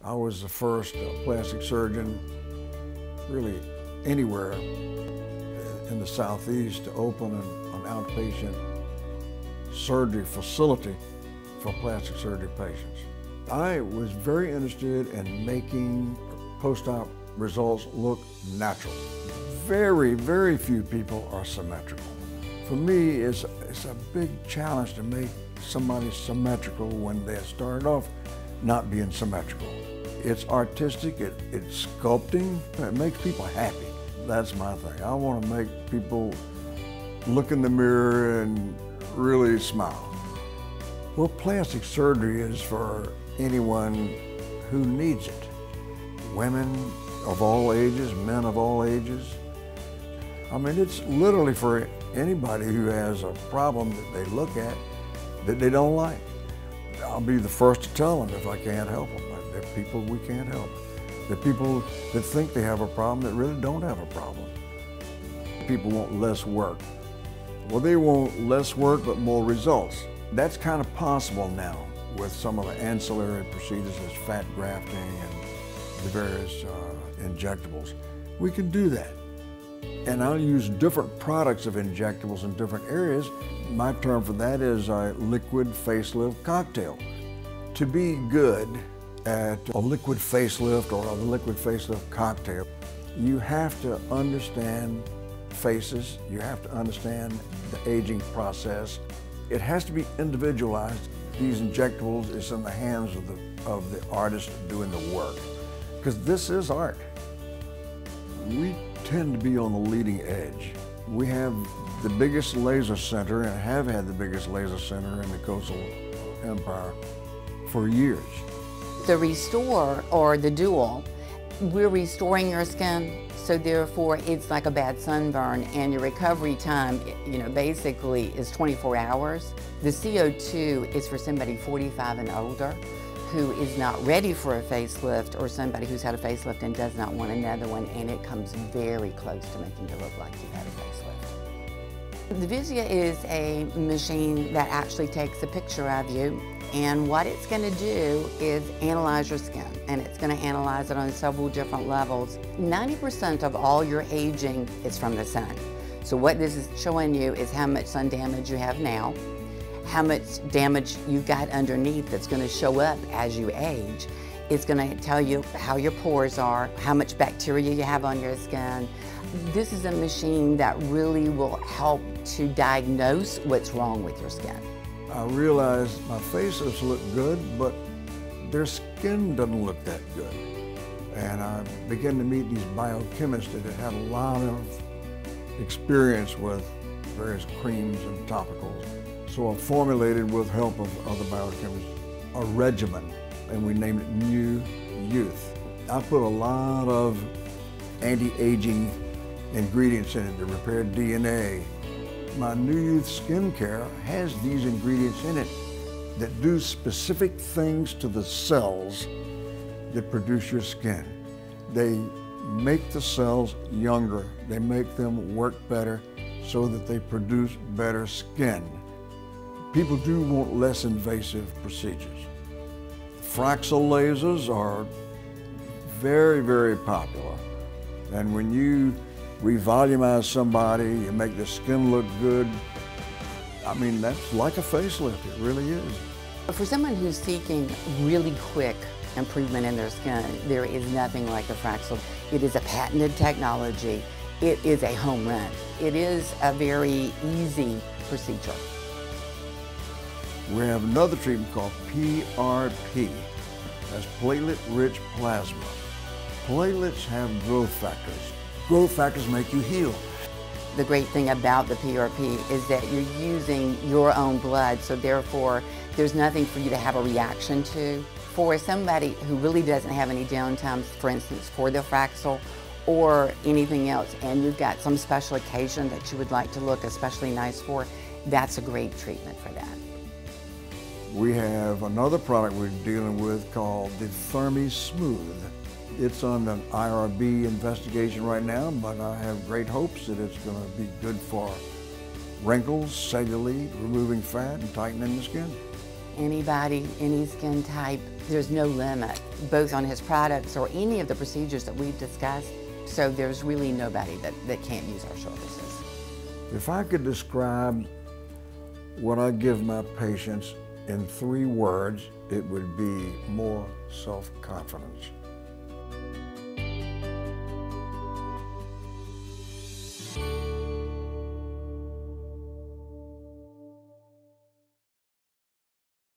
I was the first plastic surgeon, really anywhere in the Southeast, to open an outpatient surgery facility for plastic surgery patients. I was very interested in making post-op results look natural. Very, very few people are symmetrical. For me, it's a big challenge to make somebody symmetrical when they started off not being symmetrical. It's artistic, it's sculpting, it makes people happy. That's my thing. I want to make people look in the mirror and really smile. Well, plastic surgery is for anyone who needs it. Women of all ages, men of all ages. I mean, it's literally for anybody who has a problem that they look at that they don't like. I'll be the first to tell them if I can't help them. There are people we can't help. There are people that think they have a problem that really don't have a problem. People want less work. Well, they want less work but more results. That's kind of possible now with some of the ancillary procedures as fat grafting and the various injectables. We can do that. And I'll use different products of injectables in different areas. My term for that is a liquid facelift cocktail. To be good at a liquid facelift or a liquid facelift cocktail, you have to understand faces, you have to understand the aging process. It has to be individualized. These injectables is in the hands of the artist doing the work, because this is art. We tend to be on the leading edge. We have the biggest laser center and have had the biggest laser center in the coastal empire for years. The restore or the dual, we're restoring your skin, so therefore it's like a bad sunburn, and your recovery time, basically is 24 hours. The CO2 is for somebody 45 and older who is not ready for a facelift, or somebody who's had a facelift and does not want another one, and it comes very close to making it look like you've had a facelift. The Visia is a machine that actually takes a picture of you, and what it's going to do is analyze your skin, and it's going to analyze it on several different levels. 90% of all your aging is from the sun. So what this is showing you is how much sun damage you have now, how much damage you've got underneath that's going to show up as you age. It's going to tell you how your pores are, how much bacteria you have on your skin. This is a machine that really will help to diagnose what's wrong with your skin. I realized my faces look good, but their skin doesn't look that good. And I began to meet these biochemists that had a lot of experience with various creams and topicals. So I formulated, with help of other biochemists, a regimen, and we named it New Youth. I put a lot of anti-aging ingredients in it to repair DNA. My New Youth skincare has these ingredients in it that do specific things to the cells that produce your skin. They make the cells younger. They make them work better so that they produce better skin. People do want less invasive procedures. Fraxel lasers are very, very popular. And when you revolumize somebody, you make the skin look good, I mean, that's like a facelift, it really is. For someone who's seeking really quick improvement in their skin, there is nothing like a Fraxel. It is a patented technology. It is a home run. It is a very easy procedure. We have another treatment called PRP. That's platelet-rich plasma. Platelets have growth factors. Growth factors make you heal. The great thing about the PRP is that you're using your own blood, so therefore there's nothing for you to have a reaction to. For somebody who really doesn't have any downtime, for instance, for the Fraxel or anything else, and you've got some special occasion that you would like to look especially nice for, that's a great treatment for that. We have another product we're dealing with called the Thermi Smooth. It's on an IRB investigation right now, but I have great hopes that it's going to be good for wrinkles, cellulite, removing fat, and tightening the skin. Anybody, any skin type, There's no limit, both on his products or any of the procedures that we've discussed. So there's really nobody that can't use our services. If I could describe what I give my patients in 3 words, it would be more self-confidence.